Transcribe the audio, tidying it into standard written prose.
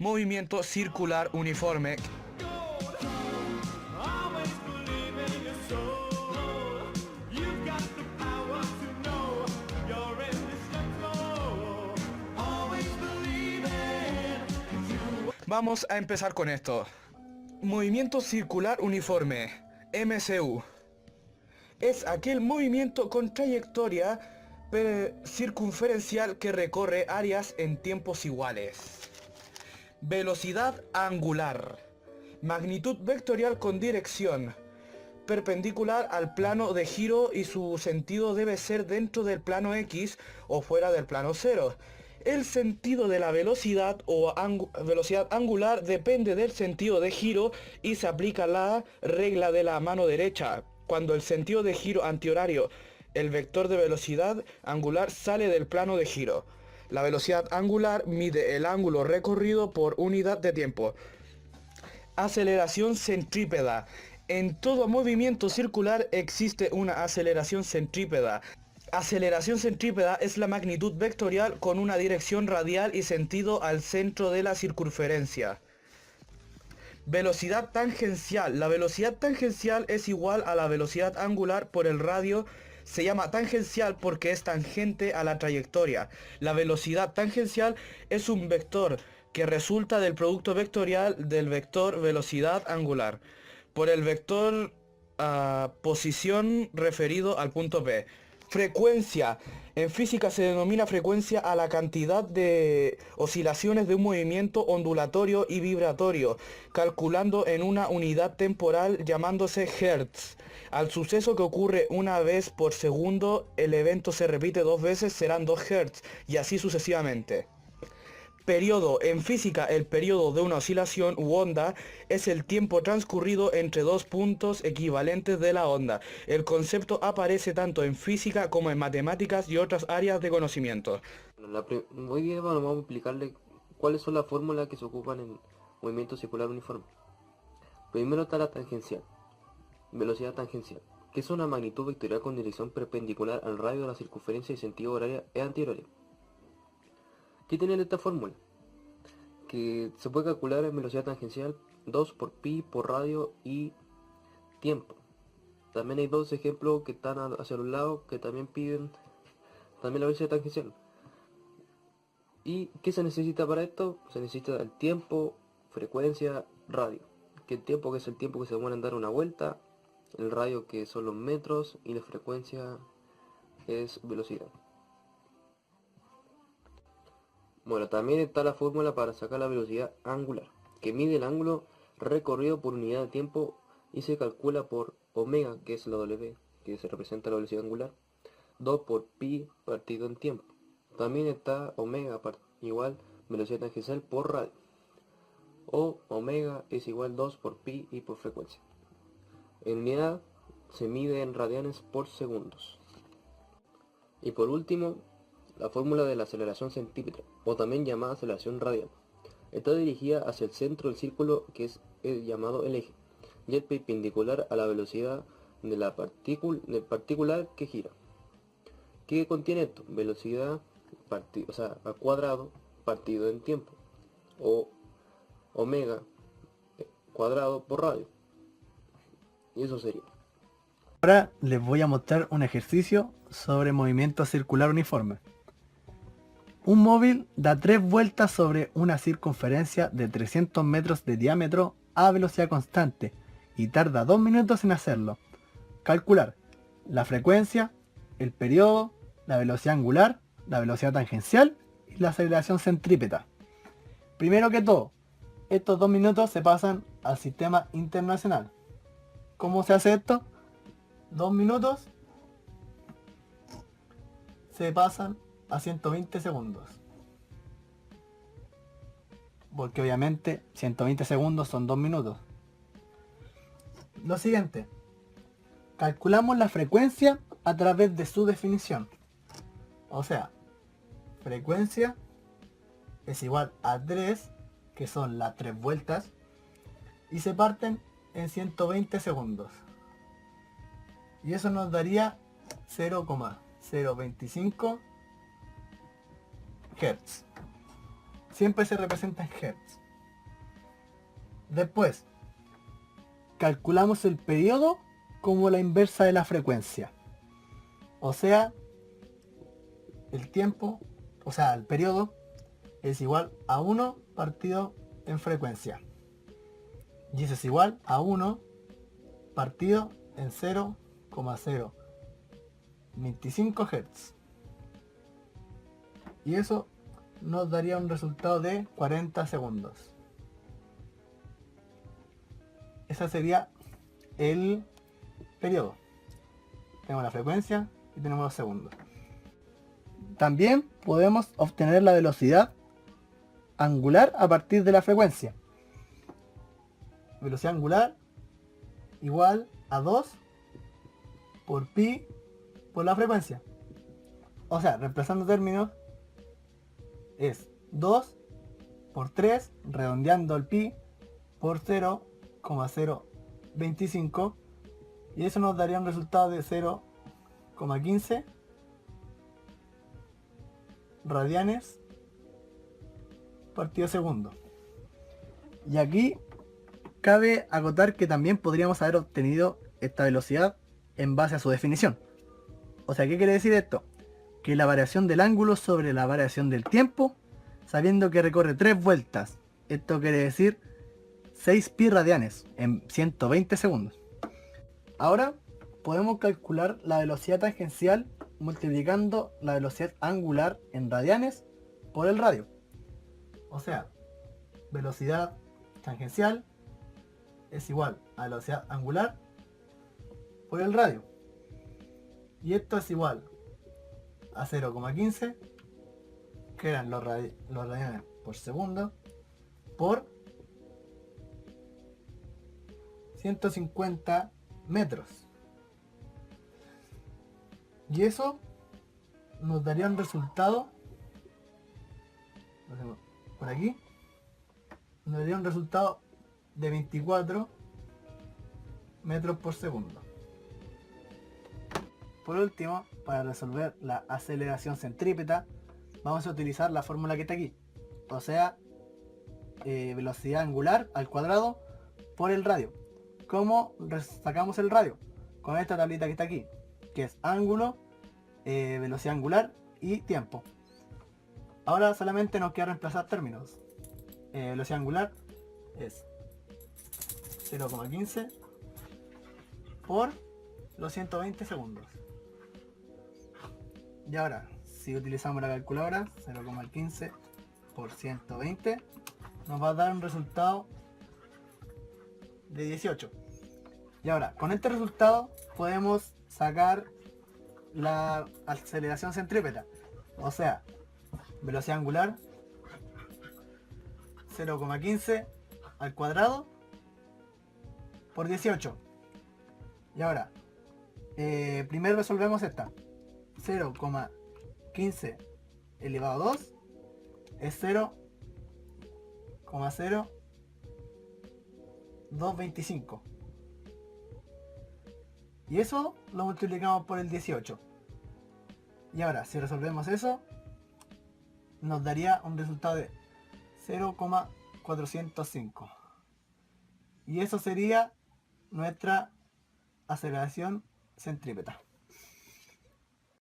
movimiento circular uniforme. Vamos a empezar con esto. Movimiento circular uniforme, MCU. Es aquel movimiento con trayectoria circunferencial que recorre áreas en tiempos iguales. Velocidad angular. Magnitud vectorial con dirección perpendicular al plano de giro y su sentido debe ser dentro del plano X o fuera del plano 0. El sentido de la velocidad o velocidad angular depende del sentido de giro y se aplica la regla de la mano derecha. Cuando el sentido de giro antihorario, el vector de velocidad angular sale del plano de giro. La velocidad angular mide el ángulo recorrido por unidad de tiempo. Aceleración centrípeta. En todo movimiento circular existe una aceleración centrípeta. Aceleración centrípeta es la magnitud vectorial con una dirección radial y sentido al centro de la circunferencia. Velocidad tangencial. La velocidad tangencial es igual a la velocidad angular por el radio. Se llama tangencial porque es tangente a la trayectoria. La velocidad tangencial es un vector que resulta del producto vectorial del vector velocidad angular por el vector posición referido al punto P. Frecuencia. En física se denomina frecuencia a la cantidad de oscilaciones de un movimiento ondulatorio y vibratorio, calculando en una unidad temporal llamándose Hertz. Al suceso que ocurre una vez por segundo, el evento se repite 2 veces, serán 2 Hertz, y así sucesivamente. Periodo. En física, el periodo de una oscilación u onda es el tiempo transcurrido entre 2 puntos equivalentes de la onda. El concepto aparece tanto en física como en matemáticas y otras áreas de conocimiento. Hoy día vamos a explicarle cuáles son las fórmulas que se ocupan en movimiento circular uniforme. Primero está la tangencial, velocidad tangencial, que es una magnitud vectorial con dirección perpendicular al radio de la circunferencia y sentido horario e antihorario. ¿Qué tiene esta fórmula? Que se puede calcular en velocidad tangencial 2 por pi por radio y tiempo. También hay dos ejemplos que están hacia los lados que también piden también la velocidad tangencial. ¿Y qué se necesita para esto? Se necesita el tiempo, frecuencia, radio. Que el tiempo, que es el tiempo que se demora en dar una vuelta, el radio, que son los metros, y la frecuencia es velocidad. Bueno, también está la fórmula para sacar la velocidad angular, que mide el ángulo recorrido por unidad de tiempo y se calcula por omega, que es la W, que se representa la velocidad angular, 2 por pi partido en tiempo. También está omega igual velocidad tangencial por radio, o omega es igual 2 por pi y por frecuencia. En unidad se mide en radianes por segundos. Y por último, la fórmula de la aceleración centrípeta, o también llamada aceleración radial, está dirigida hacia el centro del círculo, que es el llamado el eje, y es perpendicular a la velocidad de la particular que gira. ¿Qué contiene esto? Velocidad al cuadrado partido en tiempo, o omega cuadrado por radio. Y eso sería. Ahora les voy a mostrar un ejercicio sobre movimiento circular uniforme. Un móvil da 3 vueltas sobre una circunferencia de 300 metros de diámetro a velocidad constante y tarda 2 minutos en hacerlo. Calcular la frecuencia, el periodo, la velocidad angular, la velocidad tangencial y la aceleración centrípeta. Primero que todo, estos 2 minutos se pasan al sistema internacional. ¿Cómo se hace esto? 2 minutos se pasan a 120 segundos. Porque obviamente 120 segundos son 2 minutos. Lo siguiente. Calculamos la frecuencia a través de su definición. O sea, frecuencia es igual a 3, que son las 3 vueltas, y se parten en 120 segundos. Y eso nos daría 0,025 Hz. Siempre se representa en Hz. Después, calculamos el periodo como la inversa de la frecuencia. O sea, el tiempo, el periodo es igual a 1 partido en frecuencia. Y eso es igual a 1 partido en 0,025 Hz. Y eso nos daría un resultado de 40 segundos. Ese sería el periodo. Tenemos la frecuencia y tenemos los segundos. También podemos obtener la velocidad angular a partir de la frecuencia. Velocidad angular igual a 2 por pi por la frecuencia. O sea, reemplazando términos, es 2 por 3, redondeando el pi, por 0,025, y eso nos daría un resultado de 0,15 radianes partido segundo. Y aquí cabe acotar que también podríamos haber obtenido esta velocidad en base a su definición. O sea, ¿qué quiere decir esto? Que la variación del ángulo sobre la variación del tiempo, sabiendo que recorre 3 vueltas. Esto quiere decir 6 pi radianes en 120 segundos. Ahora podemos calcular la velocidad tangencial multiplicando la velocidad angular en radianes por el radio. O sea, velocidad tangencial es igual a velocidad angular por el radio. Y esto es igual a 0,15, que eran los radianes por segundo, por 150 metros. Y eso nos daría un resultado, por aquí, nos daría un resultado de 24 metros por segundo. Por último, para resolver la aceleración centrípeta, vamos a utilizar la fórmula que está aquí. O sea, velocidad angular al cuadrado por el radio. ¿Cómo sacamos el radio? Con esta tablita que está aquí, que es ángulo, velocidad angular y tiempo. Ahora solamente nos queda reemplazar términos. Velocidad angular es 0,15 por los 120 segundos. Y ahora, si utilizamos la calculadora, 0,15 por 120 nos va a dar un resultado de 18. Y ahora, con este resultado podemos sacar la aceleración centrípeta. O sea, velocidad angular 0,15 al cuadrado por 18. Y ahora, primero resolvemos esta. 0,15 elevado a 2 es 0,0225. Y eso lo multiplicamos por el 18. Y ahora, si resolvemos eso, nos daría un resultado de 0,405. Y eso sería nuestra aceleración centrípeta.